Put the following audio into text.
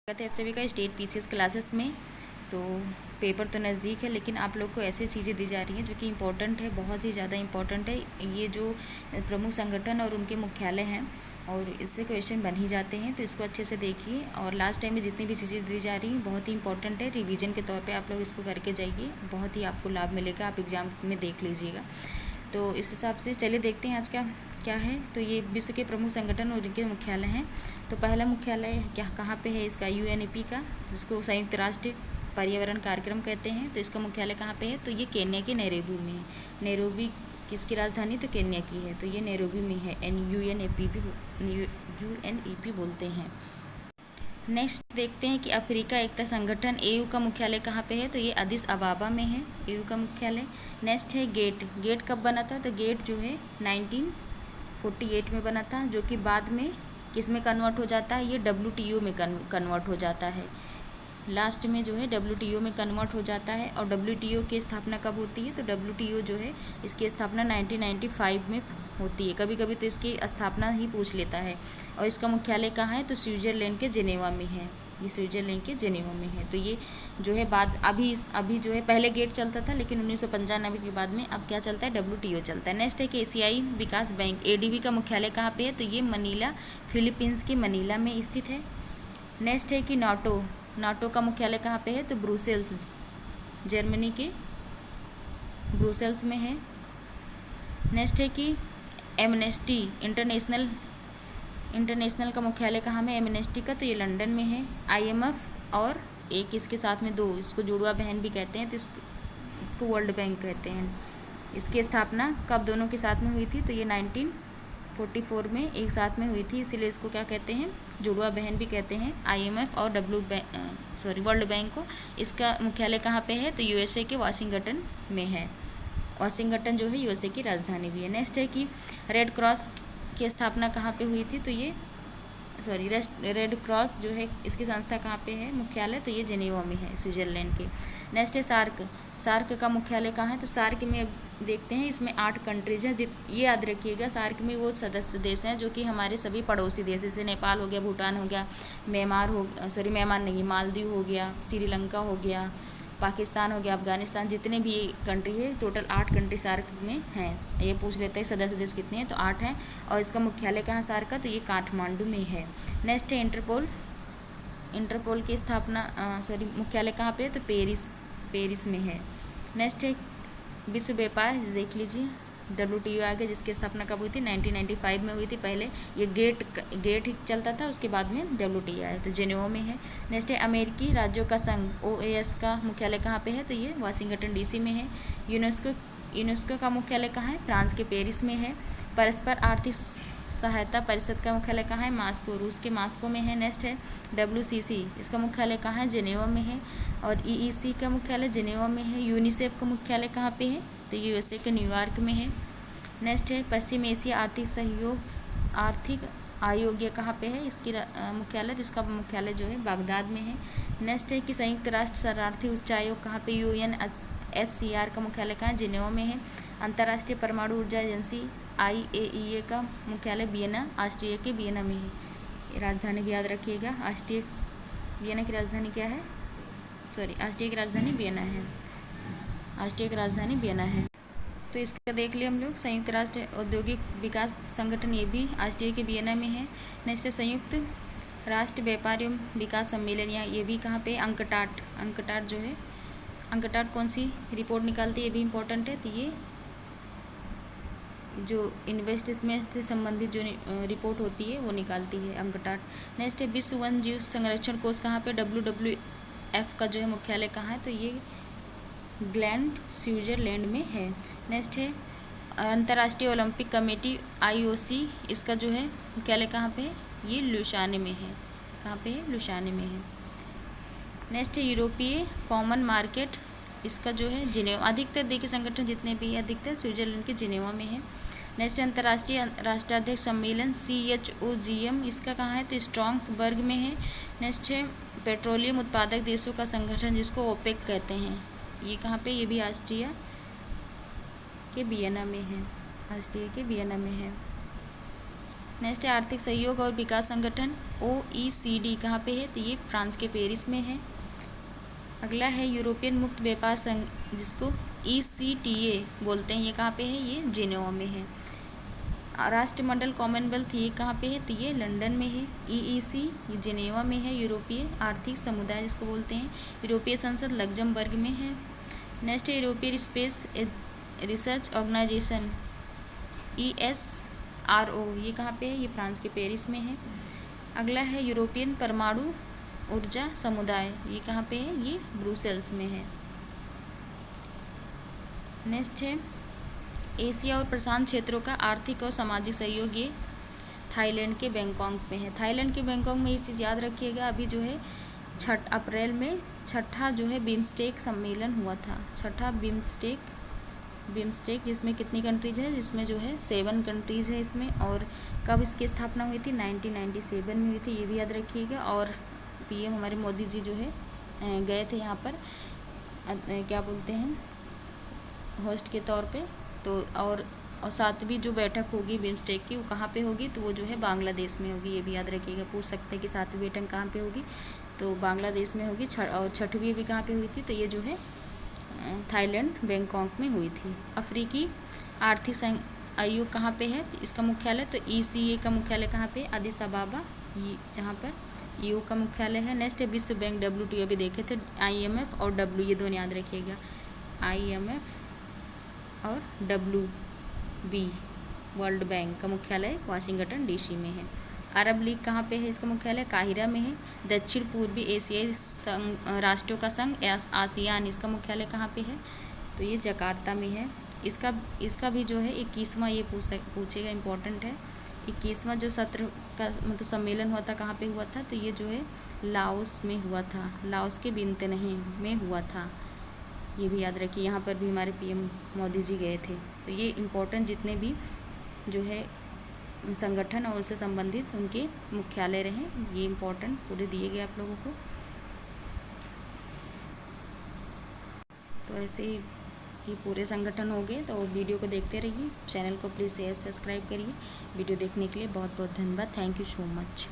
स्वागत है आप सभी का स्टेट पीसीएस क्लासेस में। तो पेपर तो नज़दीक है, लेकिन आप लोग को ऐसी चीज़ें दी जा रही हैं जो कि इम्पोर्टेंट है, बहुत ही ज़्यादा इम्पोर्टेंट है। ये जो प्रमुख संगठन और उनके मुख्यालय हैं और इससे क्वेश्चन बन ही जाते हैं, तो इसको अच्छे से देखिए। और लास्ट टाइम में जितनी भी चीज़ें दी जा रही हैं बहुत ही इंपॉर्टेंट है, रिवीजन के तौर पर आप लोग इसको करके जाइए, बहुत ही आपको लाभ मिलेगा। आप एग्ज़ाम में देख लीजिएगा। तो इस हिसाब से चलिए देखते हैं आज का क्या है। तो ये विश्व के प्रमुख संगठन और उनके मुख्यालय हैं। तो पहला मुख्यालय क्या कहाँ पे है इसका, यूएनईपी का, जिसको संयुक्त राष्ट्र पर्यावरण कार्यक्रम कहते हैं। तो इसका मुख्यालय कहाँ पे है, तो ये केन्या के नैरोबी में है। नैरोबी किसकी राजधानी, तो केन्या की है, तो ये नैरोबी में है। यूएनईपी बोलते हैं। नेक्स्ट देखते हैं कि अफ्रीका एकता संगठन एयू का मुख्यालय कहाँ पे है, तो ये अदिस अबाबा में है एयू का मुख्यालय। नेक्स्ट है गेट कब बना था, तो गेट जो है 1948 में बना था, जो कि बाद में किस में कन्वर्ट हो जाता है, ये WTO में कन्वर्ट हो जाता है। लास्ट में जो है WTO में कन्वर्ट हो जाता है। और WTO की स्थापना कब होती है, तो WTO जो है इसकी स्थापना 1995 में होती है। कभी कभी तो इसकी स्थापना ही पूछ लेता है। और इसका मुख्यालय कहाँ है, तो स्विट्ज़रलैंड के जेनेवा में है। ये स्विट्ज़रलैंड के जेनेवा में है। तो ये जो है बाद अभी जो है पहले गेट चलता था, लेकिन 1995 के बाद में अब क्या चलता है, WTO चलता है। नेक्स्ट है कि एशियाई विकास बैंक ADB का मुख्यालय कहाँ पे है, तो ये मनीला, फिलीपींस के मनीला में स्थित है। नेक्स्ट है कि नाटो का मुख्यालय कहाँ पे है, तो ब्रुसेल्स, जर्मनी के ब्रुसेल्स में है। नेक्स्ट है कि एमनेस्टी इंटरनेशनल का मुख्यालय कहाँ में, एमनेस्टी का, तो ये लंदन में है। IMF और एक इसके साथ में दो, इसको जुड़वा बहन भी कहते हैं, तो इसको वर्ल्ड बैंक कहते हैं। इसकी स्थापना कब दोनों के साथ में हुई थी, तो ये 1944 में एक साथ में हुई थी, इसीलिए इसको क्या कहते हैं, जुड़वा बहन भी कहते हैं, IMF और वर्ल्ड बैंक को। इसका मुख्यालय कहाँ पे है, तो USA के वाशिंगटन में है। वाशिंगटन जो है USA की राजधानी भी है। नेक्स्ट है कि रेड क्रॉस की स्थापना कहाँ पे हुई थी, तो ये रेड क्रॉस जो है इसकी संस्था कहाँ पे है मुख्यालय, तो ये जेनेवा में है, स्विट्ज़रलैंड के। नेक्स्ट है सार्क का मुख्यालय कहाँ है, तो सार्क में देखते हैं, इसमें 8 कंट्रीज हैं। ये याद रखिएगा, सार्क में वो सदस्य देश हैं जो कि हमारे सभी पड़ोसी देश, जैसे नेपाल हो गया, भूटान हो गया, मालदीव हो गया, श्रीलंका हो गया, पाकिस्तान हो गया, अफगानिस्तान, जितने भी कंट्री है, टोटल 8 कंट्री सार्क में हैं। ये पूछ लेते हैं सदस्य देश कितने हैं, तो 8 हैं। और इसका मुख्यालय कहाँ सार्क का, तो ये काठमांडू में है। नेक्स्ट है इंटरपोल की स्थापना मुख्यालय कहाँ पे है, तो पेरिस में है। नेक्स्ट है विश्व व्यापार, देख लीजिए, WTO आ गया, जिसकी स्थापना कब हुई थी, 1995 में हुई थी। पहले ये गेट ही चलता था, उसके बाद में WTO आया, तो जेनेवा में है। नेक्स्ट है अमेरिकी राज्यों का संघ OAS का मुख्यालय कहाँ पे है, तो ये वाशिंगटन DC में है। यूनेस्को का मुख्यालय कहाँ है, फ्रांस के पेरिस में है। परस्पर आर्थिक सहायता परिषद का मुख्यालय कहाँ है, मास्को, रूस के मास्को में है। नेक्स्ट है WCC, इसका मुख्यालय कहाँ है, जेनेवा में है। और EEC का मुख्यालय जेनेवा में है। यूनिसेफ का मुख्यालय कहाँ पे है, तो USA के न्यूयॉर्क में है। नेक्स्ट है पश्चिम एशिया आर्थिक आयोग, ये कहाँ पे है, इसकी मुख्यालय, जिसका मुख्यालय जो है बागदाद में है। नेक्स्ट है कि संयुक्त राष्ट्र शरणार्थी उच्चायोग कहाँ पे, UNHCR का मुख्यालय कहाँ है, जिनेवा में है। अंतर्राष्ट्रीय परमाणु ऊर्जा एजेंसी IAEA का मुख्यालय वियना, ऑस्ट्रिया के वियना में है। राजधानी भी याद रखिएगा, वियना की राजधानी क्या है, ऑस्ट्रिया की राजधानी वियना है। ऑस्ट्रिया की राजधानी वियना है। तो इसका देख लिया हम लोग। संयुक्त राष्ट्र औद्योगिक विकास संगठन, ये भी ऑस्ट्रिया के वियना में है। नेक्स्ट संयुक्त राष्ट्र व्यापार एवं विकास सम्मेलन, या ये भी कहाँ पे, अंकटाट जो है, अंकटाट कौन सी रिपोर्ट निकालती है, ये भी इम्पोर्टेंट है। तो ये जो इन्वेस्टमेंट से संबंधित जो रिपोर्ट होती है वो निकालती है अंकटाट। नेक्स्ट है विश्व वन जीव संरक्षण कोष कहाँ पे, WWF का जो है मुख्यालय कहाँ है, तो ये ग्लैंड, स्विट्ज़रलैंड में है। नेक्स्ट है अंतर्राष्ट्रीय ओलंपिक कमेटी IOC, इसका जो है मुख्यालय कहाँ पे है, ये लुसाने में है। कहाँ पे है, लुसाने में है। नेक्स्ट है यूरोपीय कॉमन मार्केट, इसका जो है जिनेवा, अधिकतर देखिए संगठन जितने भी अधिकतर स्विट्ज़रलैंड के जिनेवा में है। नेक्स्ट अंतर्राष्ट्रीय राष्ट्राध्यक्ष सम्मेलन CHOGM, इसका कहाँ है, तो स्ट्रासबर्ग में है। नेक्स्ट है पेट्रोलियम उत्पादक देशों का संगठन, जिसको OPEC कहते हैं, ये कहाँ पे, ये भी ऑस्ट्रिया के वियना में है, ऑस्ट्रिया के वियना में है। नेक्स्ट है आर्थिक सहयोग और विकास संगठन OECD, कहाँ पे है? तो ये फ्रांस के पेरिस में है। अगला है यूरोपियन मुक्त व्यापार संघ, जिसको ECTA बोलते हैं, ये कहाँ पे है? ये जिनेवा में है। राष्ट्रमंडल कॉमनवेल्थ, ये कहाँ पे है? तो ये लंदन में है। EEC ये जिनेवा में है। यूरोपीय आर्थिक समुदाय जिसको बोलते हैं। यूरोपीय संसद लग्जमबर्ग में है। नेक्स्ट है यूरोपीय स्पेस रिसर्च ऑर्गेनाइजेशन ESRO, ये कहाँ पे है? ये फ्रांस के पेरिस में है। अगला है यूरोपियन परमाणु ऊर्जा समुदाय, ये कहाँ पे है? ये ब्रुसेल्स में है। नेक्स्ट है एशिया और प्रशांत क्षेत्रों का आर्थिक और सामाजिक सहयोग, ये थाईलैंड के बैंकॉक में है। थाईलैंड के बैंकॉक में ये चीज़ याद रखिएगा, अभी जो है 6 अप्रैल में छठा जो है बिम्स्टेक सम्मेलन हुआ था। छठा बिम्स्टेक जिसमें कितनी कंट्रीज है? जिसमें जो है 7 कंट्रीज़ है इसमें। और कब इसकी स्थापना हुई थी? 1997 में हुई थी, ये भी याद रखिएगा। और PM हमारे मोदी जी जो है गए थे यहाँ पर, क्या बोलते हैं, होस्ट के तौर पे। तो और 7वीं जो बैठक होगी बिम्स्टेक की, वो कहाँ पे होगी? तो वो जो है बांग्लादेश में होगी, ये भी याद रखिएगा। पूछ सकते हैं कि 7वीं बैठक कहाँ पे होगी, तो बांग्लादेश में होगी। और 6वीं भी कहाँ पे हुई थी? तो ये जो है थाईलैंड बैंकॉक में हुई थी। अफ्रीकी आर्थिक आयोग कहाँ पे है? इसका मुख्यालय, तो ECA का मुख्यालय कहाँ पे? अदिस अबाबा, ये जहाँ पर EU का मुख्यालय है। नेक्स्ट है विश्व बैंक WTO, अभी देखे थे। IMF और W, ये दोनों याद रखिएगा। IMF और WB, वर्ल्ड बैंक का मुख्यालय वाशिंगटन DC में है। अरब लीग कहाँ पे है? इसका मुख्यालय काहिरा में है। दक्षिण पूर्वी एशियाई राष्ट्रों का संघ ASEAN, इसका मुख्यालय कहाँ पे है? तो ये जकार्ता में है। इसका भी जो है 21वां, ये पूछेगा, इम्पोर्टेंट है। 21वां जो सत्र का मतलब सम्मेलन हुआ था, कहाँ पे हुआ था? तो ये जो है लाओस में हुआ था, लाओस के वियतनाम में हुआ था, ये भी याद रखिए। यहाँ पर भी हमारे PM मोदी जी गए थे। तो ये इम्पोर्टेंट जितने भी जो है संगठन और उससे संबंधित उनके मुख्यालय रहे, ये इम्पोर्टेंट पूरे दिए गए आप लोगों को। तो ऐसे ही ये पूरे संगठन हो गए। तो वीडियो को देखते रहिए, चैनल को प्लीज़ शेयर सब्सक्राइब करिए। वीडियो देखने के लिए बहुत बहुत धन्यवाद। Thank you so much.